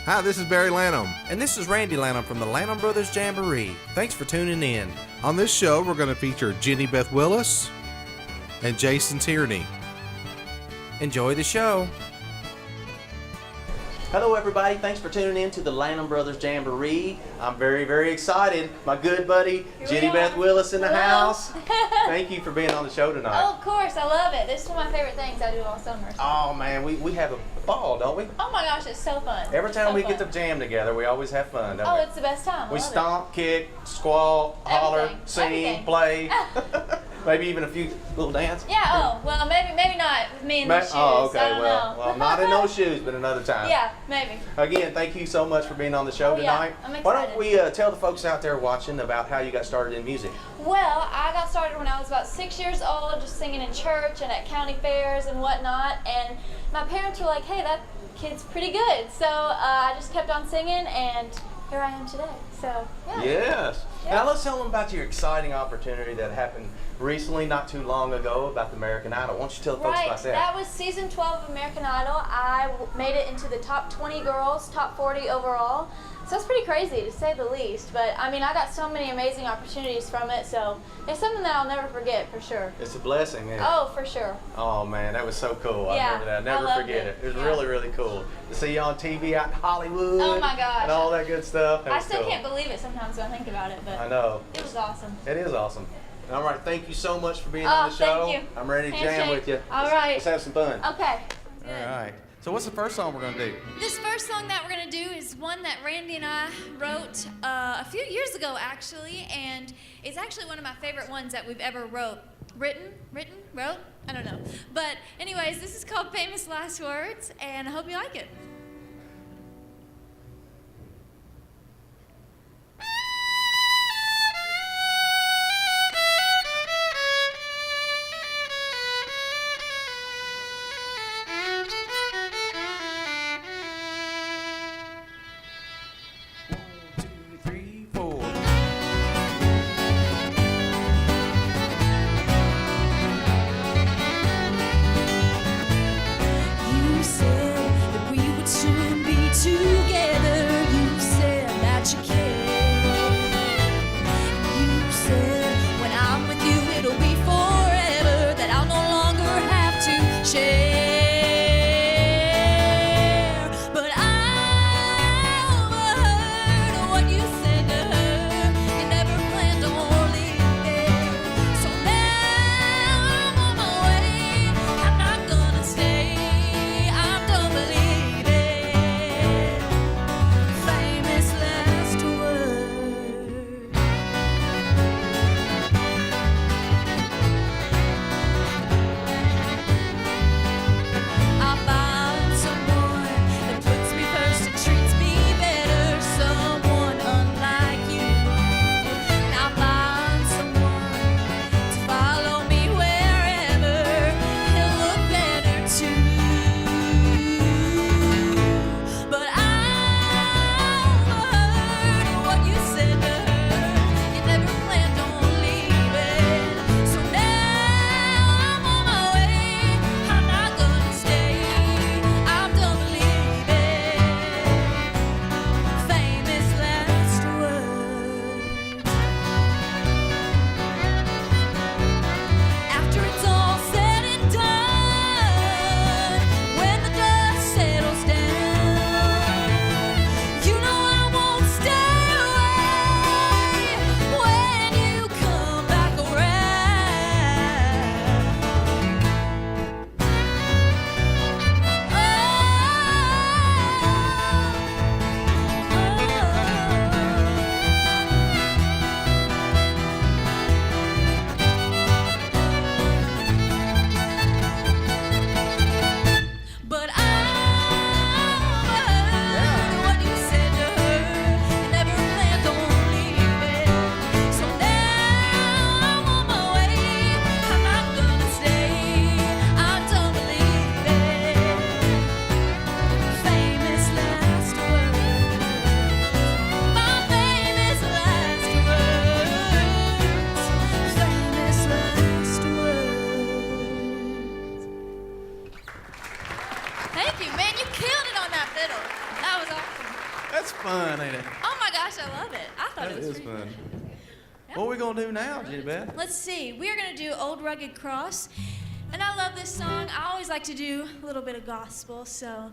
Hi, this is Barry Lanham. And this is Randy Lanham from the Lanham Brothers Jamboree. Thanks for tuning in. On this show, we're going to feature Jenny Beth Willis and Jason Tierney. Enjoy the show. Hello everybody, thanks for tuning in to the Lanham Brothers Jamboree. I'm very, very excited. My good buddy, Jenny Beth Willis in the house. Thank you for being on the show tonight. Oh, of course, I love it. This is one of my favorite things I do all summer. So. Oh man, we have a ball, don't we? Oh my gosh, it's so fun. Every time we fun. get to jam together, we always have fun, don't we? It's the best time. We stomp, kick, squall, holler, sing, play. Maybe even a few little dance. Yeah, well, maybe not with me in those shoes. Oh, okay, I don't know. well, not in those shoes, but another time. Yeah, maybe. Again, thank you so much for being on the show tonight. I'm excited. Why don't we tell the folks out there watching about how you got started in music? Well, I got started when I was about 6 years old, just singing in church and at county fairs and whatnot. And my parents were like, hey, that kid's pretty good. So I just kept on singing, and here I am today. So, yeah. Yes. Yeah. Now let's tell them about your exciting opportunity that happened recently, not too long ago, about the American Idol. Why don't you tell the folks about that? That was season 12 of American Idol. I made it into the top 20 girls, top 40 overall. So it's pretty crazy to say the least. But I mean, I got so many amazing opportunities from it. So it's something that I'll never forget for sure. It's a blessing, isn't it? Oh, for sure. Oh man, that was so cool. Yeah, I remember that. Never I forget loved it. It was really, really cool to see you on TV out in Hollywood. Oh my gosh. And all that good stuff. I still can't believe it sometimes when I think about it. But I know. it was awesome. It is awesome. All right, thank you so much for being on the show. Thank you. I'm ready to jam Handshake. with you. All right. Let's have some fun. Okay. All right. So what's the first song we're going to do? This first song that we're going to do is one that Randy and I wrote a few years ago, actually, and it's actually one of my favorite ones that we've ever wrote. Wrote? I don't know. But anyways, this is called Famous Last Words, and I hope you like it. You said that we would soon be together. You said that you cared. You said when I'm with you it'll be forever, that I'll no longer have to share. But I overheard what you said to her. You never planned on leaving. So now I'm on my way. I'm not gonna stay. I'm done believing. Famous last words. I found someone that puts me first and treats me better, someone unlike you. I found someone to follow me wherever, he'll look better too. But I overheard what you said to her. You never planned on leaving. So now I'm on my way. I'm not gonna stay. I'm done believing. Famous last words. After it's all said and done, when the dust settles down, you know I won't stay away when you come back But I overheard what you said to her. You never planned on leaving. So now I'm on my way. I'm not gonna stay. I'm done believing. Famous last words. My famous last words. Famous last words. Thank you, man. You killed it on that fiddle. That was awesome. That's fun, ain't it? Oh my gosh, I love it. I thought That it was is pretty fun. What are we gonna do now, Jenny Beth? Let's see. We are going to do Old Rugged Cross. And I love this song. I always like to do a little bit of gospel. So,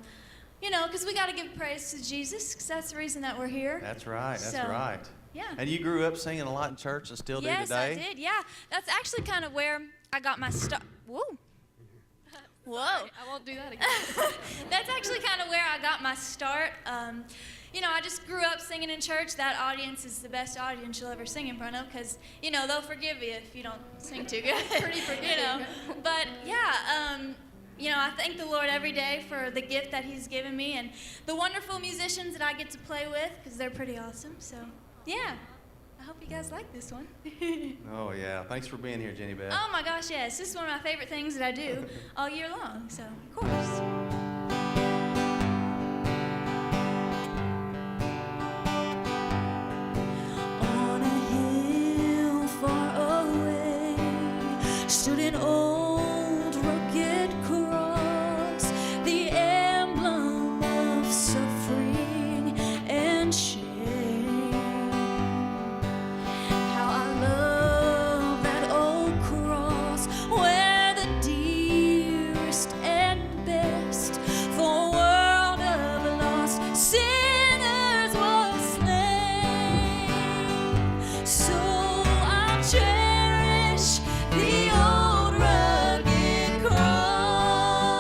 you know, because we got to give praise to Jesus, because that's the reason that we're here. That's right. That's So, right. Yeah. And you grew up singing a lot in church and still do Yes, today? I did. Yeah. That's actually kind of where I got my start. Whoa. Whoa. I won't do that again. That's actually kind of where I got my start. You know, I just grew up singing in church. That audience is the best audience you'll ever sing in front of, because, you know, they'll forgive you if you don't sing too good. Pretty forgiving. You know. But, yeah, you know, I thank the Lord every day for the gift that He's given me and the wonderful musicians that I get to play with, because they're pretty awesome. So, yeah. I hope you guys like this one. Oh, yeah. Thanks for being here, Jenny Beth. Oh, my gosh, yes. This is one of my favorite things that I do all year long. So, of course. On a hill far away stood an old rugged cross, the emblem of suffering and shame. How I love that old cross, where the dearest and best for a world of lost sinners was slain. So I'll cherish the old rugged cross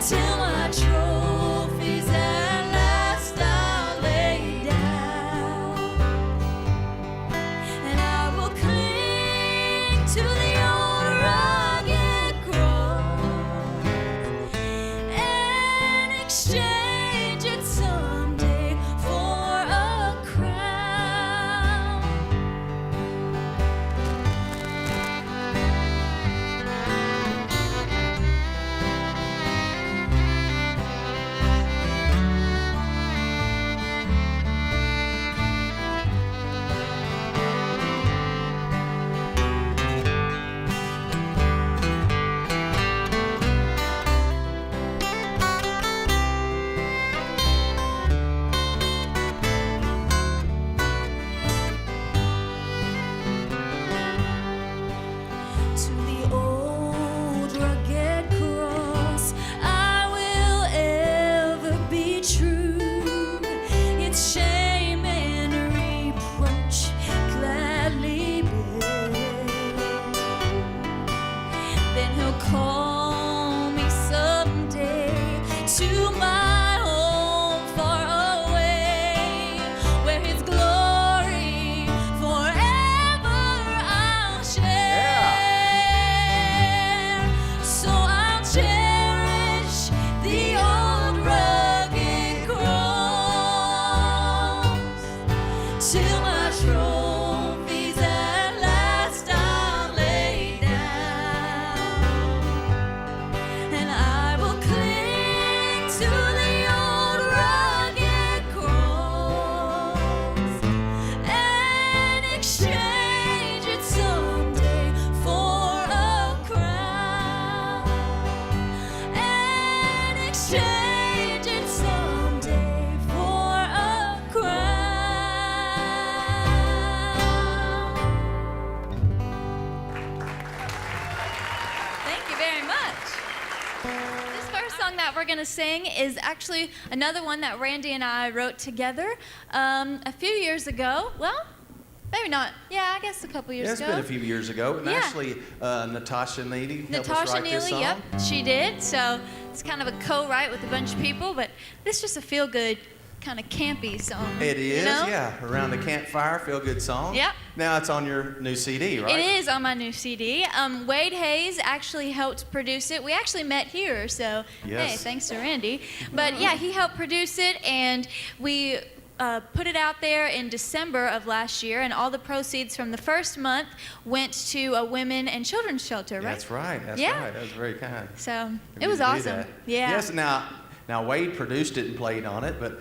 till my trophies at last I'll lay down, and I will cling to the old rugged cross and exchange it someday for a crown. To the old rugged cross I will ever be true. Its shame and reproach gladly bear. Then He'll call me someday to my home far away, where His glory forever I'll share. So I'll cherish the old rugged cross till my trophies at last I'll lay down, and I will cling to the old rugged cross and exchange it someday for a crown, and exchange it someday for a crown. Thank you very much. This first song that we're going to sing is actually another one that Randy and I wrote together a few years ago. Well, maybe not. Yeah, I guess a couple years Yeah, it's ago. been a few years ago. And Yeah. actually, Natasha Needy helped us Natasha write this Neely, song. yep, she did. So it's kind of a co-write with a bunch of people, but this is just a feel-good, kind of campy song. It is, you know? yeah. Around the Campfire, feel good song. Yep. Now it's on your new CD, right? It is on my new CD. Wade Hayes actually helped produce it. We actually met here, so Yes. hey, thanks to Randy. But yeah, he helped produce it, and we put it out there in December of last year, and all the proceeds from the first month went to a women and children's shelter, right? That's right. That's Yeah. right. That was very kind. So of it you was to do awesome. that. Yeah. Yes. Now Wade produced it and played on it, but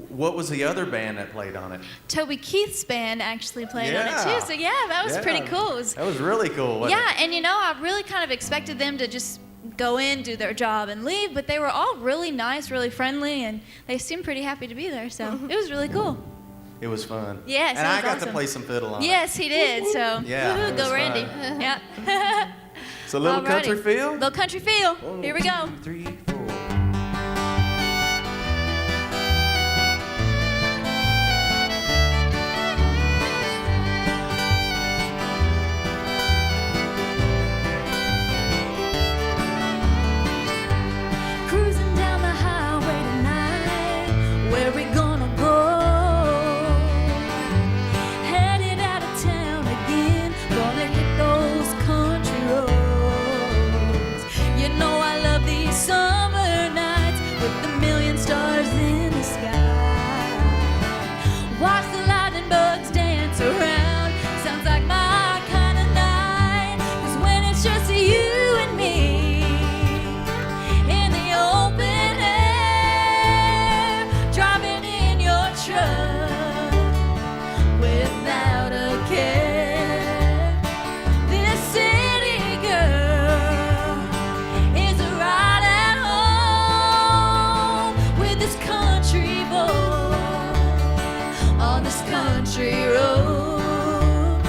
what was the other band that played on it? Toby Keith's band actually played on it Yeah. too. So yeah, that was Yeah. pretty cool. It was- That was really cool. Wasn't yeah, it? and you know, I really kind of expected them to just go in, do their job, and leave. But they were all really nice, really friendly, and they seemed pretty happy to be there. So it was really cool. It was fun. Yes, and it I was got to awesome. play some fiddle on it. Yes, he did. So Yeah, woohoo, it was go Randy. fun. Yeah. So little Alrighty. country feel. Little country feel. Here we go. 1, 2, 3, 4. Cruising down the highway tonight, where we gonna go? Headed out of town again, gonna hit those country roads. You know I love these summer nights with the million stars in the sky. Watch the lightning bugs dance around, sounds like my kind of night. 'Cause when it's just you and me in the open air, driving in your truck without a care. This city girl is right at home with this country boy on this country road.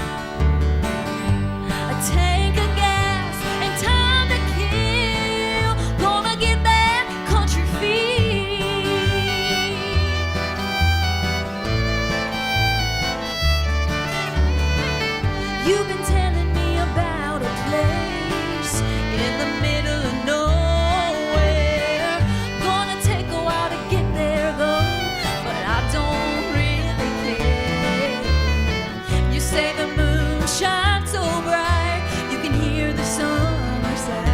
A tank of gas and time to kill, gonna get that country feel. You've been telling me about a place in the middle of nowhere. Gonna take a while to get there though, but I don't really care. You say the moon shines so bright, you can hear the summer sound.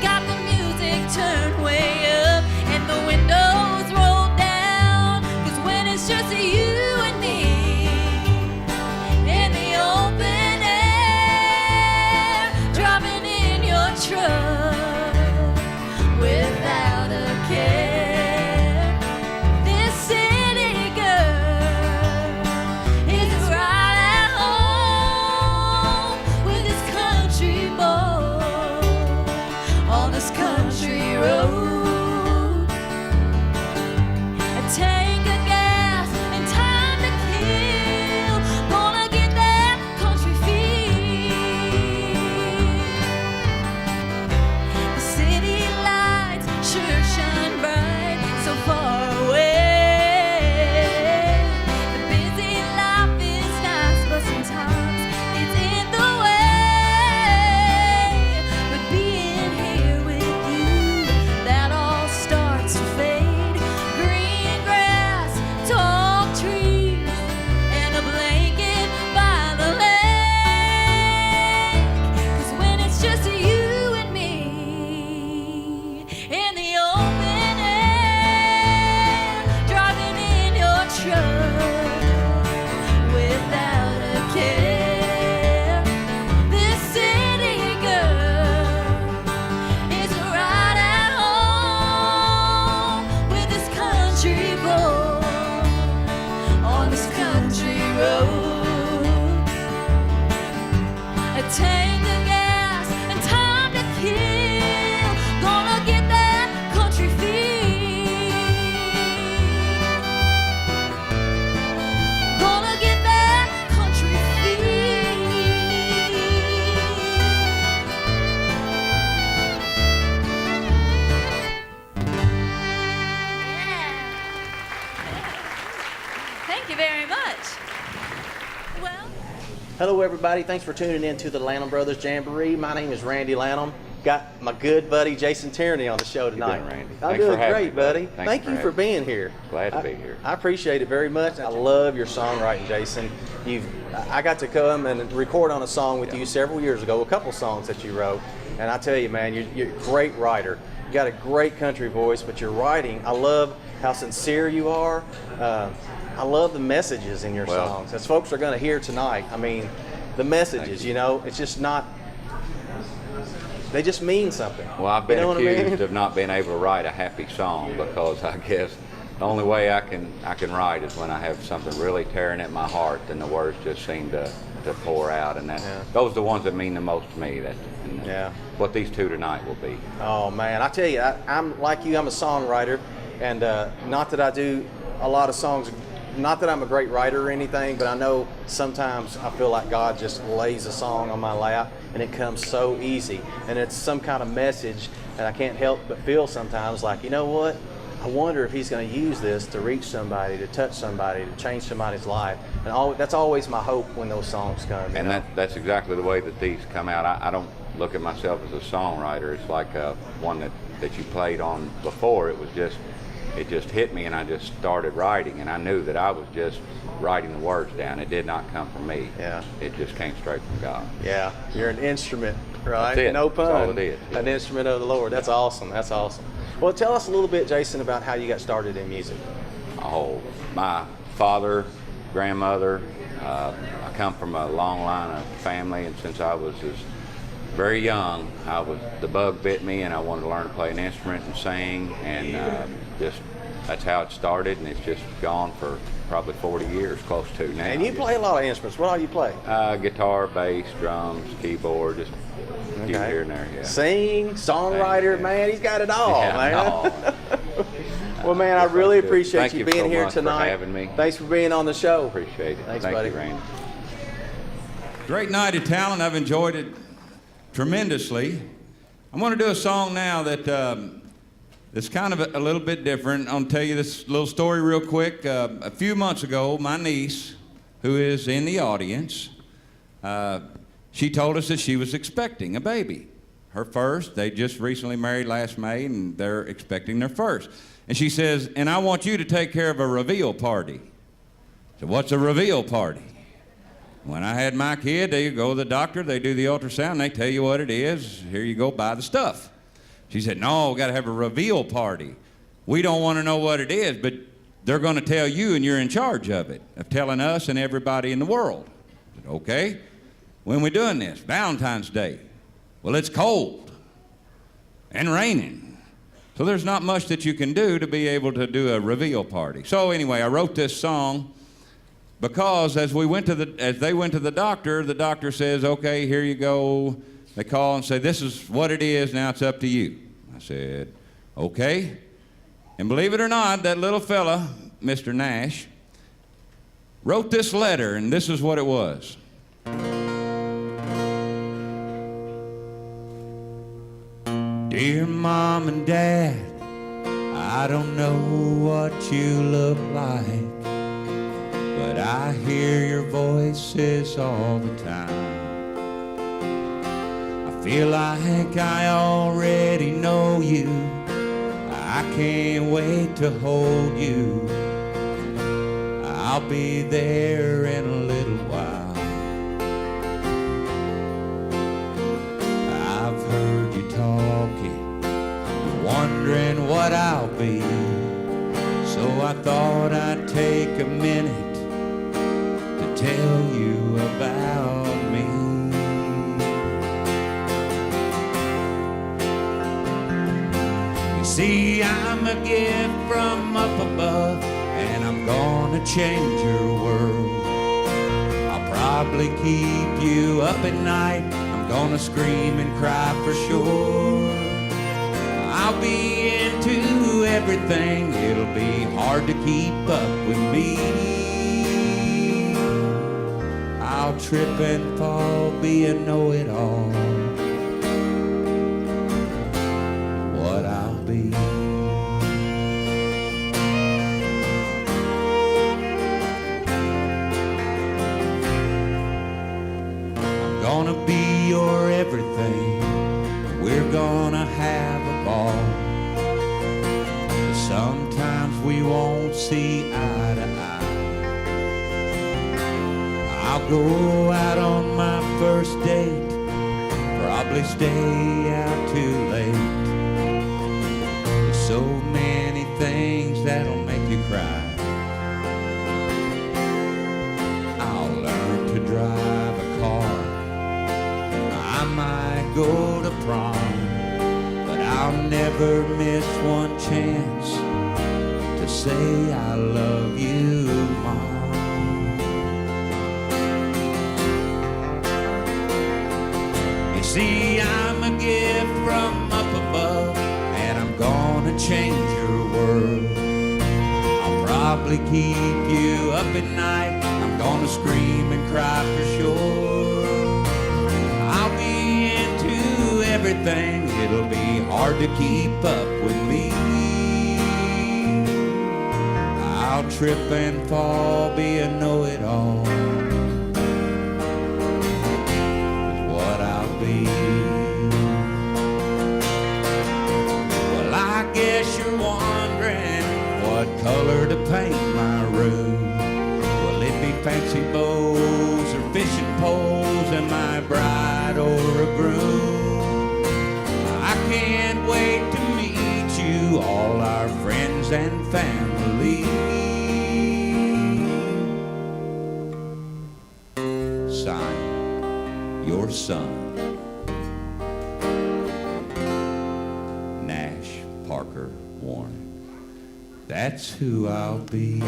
Got the music turned way up and the windows rolled down. 'Cause when it's just you and me in the open air, driving in your truck without a care. This city girl is right at home with this country boy on this country road. A tank of gas and time to kill, gonna get that country feel. The city lights sure shine bright so far away. The busy life is nice, but sometimes it's in the way. But being here with you, that all starts to fade. Green grass, tall trees, and a blanket by the lake. 'Cause when it's just you and me in the open air, driving in your truck without a care. This city girl is right at home with this country boy on this country road. A tank of gas and time to kill, gonna get that country feel. Gonna get that country feel. Thank you very much. Well, Hello, everybody. Thanks for tuning in to the Lanham Brothers Jamboree. My name is Randy Lanham. Got my good buddy Jason Tierney on the show tonight. doing, Randy? I'm Thanks doing for having great, me, buddy. buddy. Thanks Thank for you for having being here. Glad to be here. I appreciate it very much. I love your songwriting, Jason. I got to come and record on a song with you several years ago, a couple songs that you wrote, and I tell you, man, you're a great writer. You got a great country voice, but your writing, I love how sincere you are. I love the messages in your Well- songs. As folks are going to hear tonight, I mean, the messages, you know, it's just not, they just mean something. Well, I've been You know what I mean? accused of not being able to write a happy song because I guess the only way I can write is when I have something really tearing at my heart, and the words just seem to pour out, and Yeah. those are the ones that mean the most to me. That and Yeah. what these two tonight will be. Oh man, I tell you, I'm like you. I'm a songwriter, and not that I do a lot of songs. Not that I'm a great writer or anything, but I know sometimes I feel like God just lays a song on my lap, and it comes so easy, and it's some kind of message, and I can't help but feel sometimes like, you know what? I wonder if He's going to use this to reach somebody, to touch somebody, to change somebody's life, and that's always my hope when those songs come. And that's exactly the way that these come out. I don't look at myself as a songwriter. It's like one that you played on before. It just hit me, and I just started writing, and I knew that I was just writing the words down. It did not come from me. Yeah. It just came straight from God. Yeah, you're an instrument, right? That's it. No pun. That's all it is. An instrument of the Lord. That's awesome. That's awesome. Well, tell us a little bit, Jason, about how you got started in music. Oh, my father, grandmother, I come from a long line of family, and since I was very young, the bug bit me, and I wanted to learn to play an instrument and sing, and that's how it started, and it's just gone for probably 40 years, close to now. And you play a lot of instruments. What all you play? Guitar, bass, drums, keyboard, just a few here and there, yeah. Sing, songwriter, yeah. man, he's got it all, Yeah, man. no. Well, man, I really Yes, I do. appreciate Thank you you being so here much for tonight. having me. Thanks for being on the show. Appreciate it. Thanks, Thank buddy. you, Randy. Great night of talent. I've enjoyed it tremendously. I'm going to do a song now that's kind of a little bit different. I'll tell you this little story real quick. A few months ago, my niece, who is in the audience, she told us that she was expecting a baby. Her first. They just recently married last May, and they're expecting their first. And she says, and I want you to take care of a reveal party. So what's a reveal party? When I had my kid, they go to the doctor, they do the ultrasound, they tell you what it is. Here you go, buy the stuff. She said, no, we got to have a reveal party. We don't want to know what it is, but they're going to tell you, and you're in charge of it, of telling us and everybody in the world. I said, okay. When we doing this? Valentine's Day. Well, it's cold and raining. So there's not much that you can do to be able to do a reveal party. So anyway, I wrote this song because as they went to the doctor says, okay, here you go. They call and say, this is what it is, now it's up to you. I said, okay. And believe it or not, that little fella, Mr. Nash, wrote this letter, and this is what it was. Dear Mom and Dad, I don't know what you look like, but I hear your voices all the time. I feel like I already know you. I can't wait to hold you. I'll be there in a little while. I've heard you talking, wondering what I'll be. So I thought I'd take a minute to tell you about me. You see, I'm a gift from up above, and I'm gonna change your world. I'll probably keep you up at night. I'm gonna scream and cry for sure. I'll be into everything. It'll be hard to keep up with me. I'll trip and fall, be a know-it-all. What I'll be. I'm gonna be your everything. We're gonna have a ball. Sometimes we won't see eye to eye. I'll go out on my first date, probably stay out too late. There's so many things that'll make you cry. I'll learn to drive a car. I might go to prom, but I'll never miss one chance to say I love you, Mom. You See, I'm a gift from up above, and I'm gonna change your world. I'll probably keep you up at night. I'm gonna scream and cry for sure. I'll be into everything. It'll be hard to keep up with me. I'll trip and fall, be a know-it-all. Is what I'll be. Well, I guess you're wondering what color to paint my room. Will it be fancy bows or fishing poles? Am I bride or a groom? I can't wait to meet you, all our friends and family. Sign, your son, Nash Parker Warren. That's who I'll be.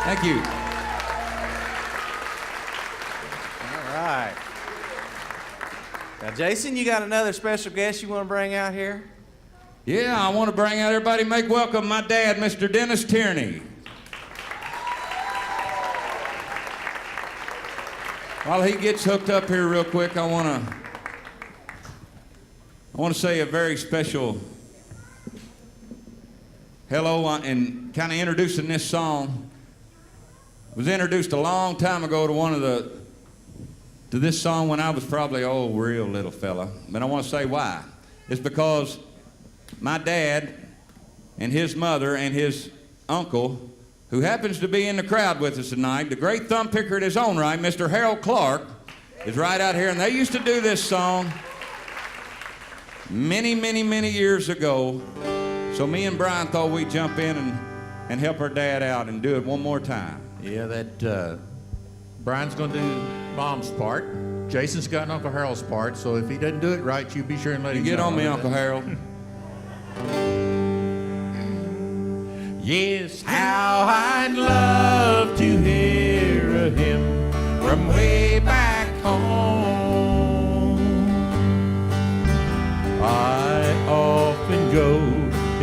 Thank you. All right. Now, Jason, you got another special guest you want to bring out here? Yeah, I want to bring out everybody, make welcome my dad, Mr. Dennis Tierney. While he gets hooked up here real quick, I want to say a very special hello and kind of introducing this song. I was introduced a long time ago to this song when I was probably real little fella. But I want to say why. It's because my dad and his mother and his uncle, who happens to be in the crowd with us tonight, the great thumb picker in his own right, Mr. Harold Clark, is right out here. And they used to do this song many, many, many years ago. So me and Brian thought we'd jump in and help our dad out and do it one more time. Yeah, that Brian's going to do Mom's part. Jason's got Uncle Harold's part, so if he doesn't do it right, you be sure and let him know. Get on me, Uncle Harold. Yes, how I'd love to hear a hymn from way back home. I often go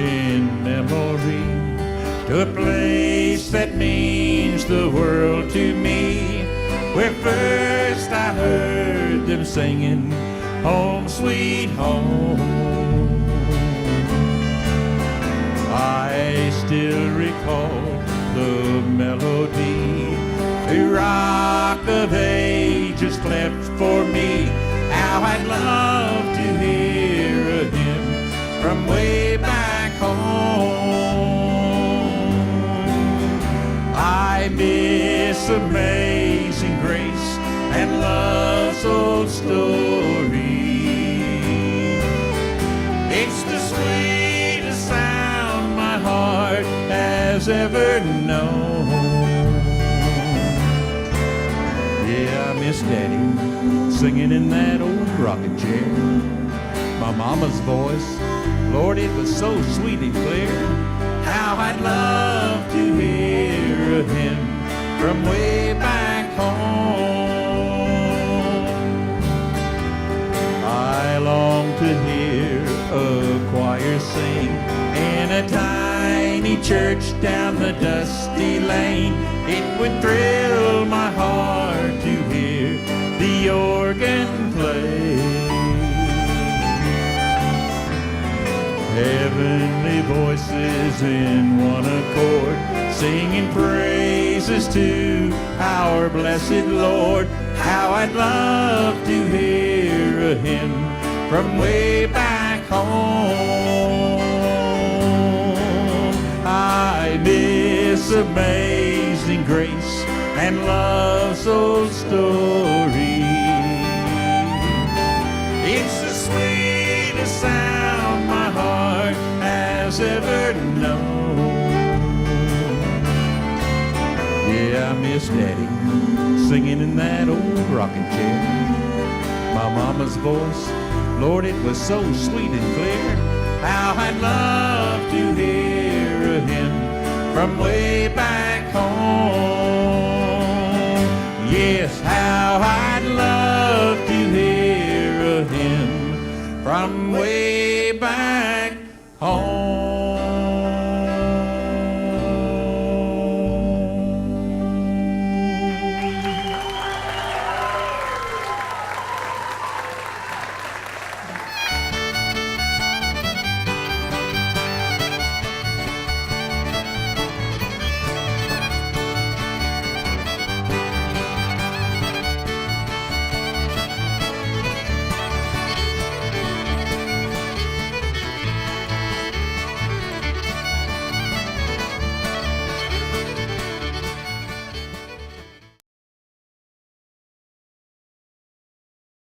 in memory to a place that means the world to me, where first I heard them singing, "Home, Sweet Home." I still recall the melody the Rock of Ages cleft for me. How I'd love to hear a hymn from way back home. I miss Amazing Grace and love's old story. It's the sweetest sound my heart has ever known. Yeah, I miss Daddy singing in that old rocking chair. My mama's voice, Lord, it was so sweet and clear. How I'd love to hear a hymn from way back home. I long to hear a choir sing in a tiny church down the dusty lane. It would thrill my heart to hear the organ play. Heavenly voices in one accord, singing praises to our blessed Lord. How I'd love to hear a hymn from way back home. I miss Amazing Grace and love's old story. It's the sweetest sound my heart has ever known. Yeah, I miss Daddy singing in that old rocking chair. My mama's voice, Lord, it was so sweet and clear. How I'd love to hear a hymn from way back home. Yes, how I'd love to hear a hymn from way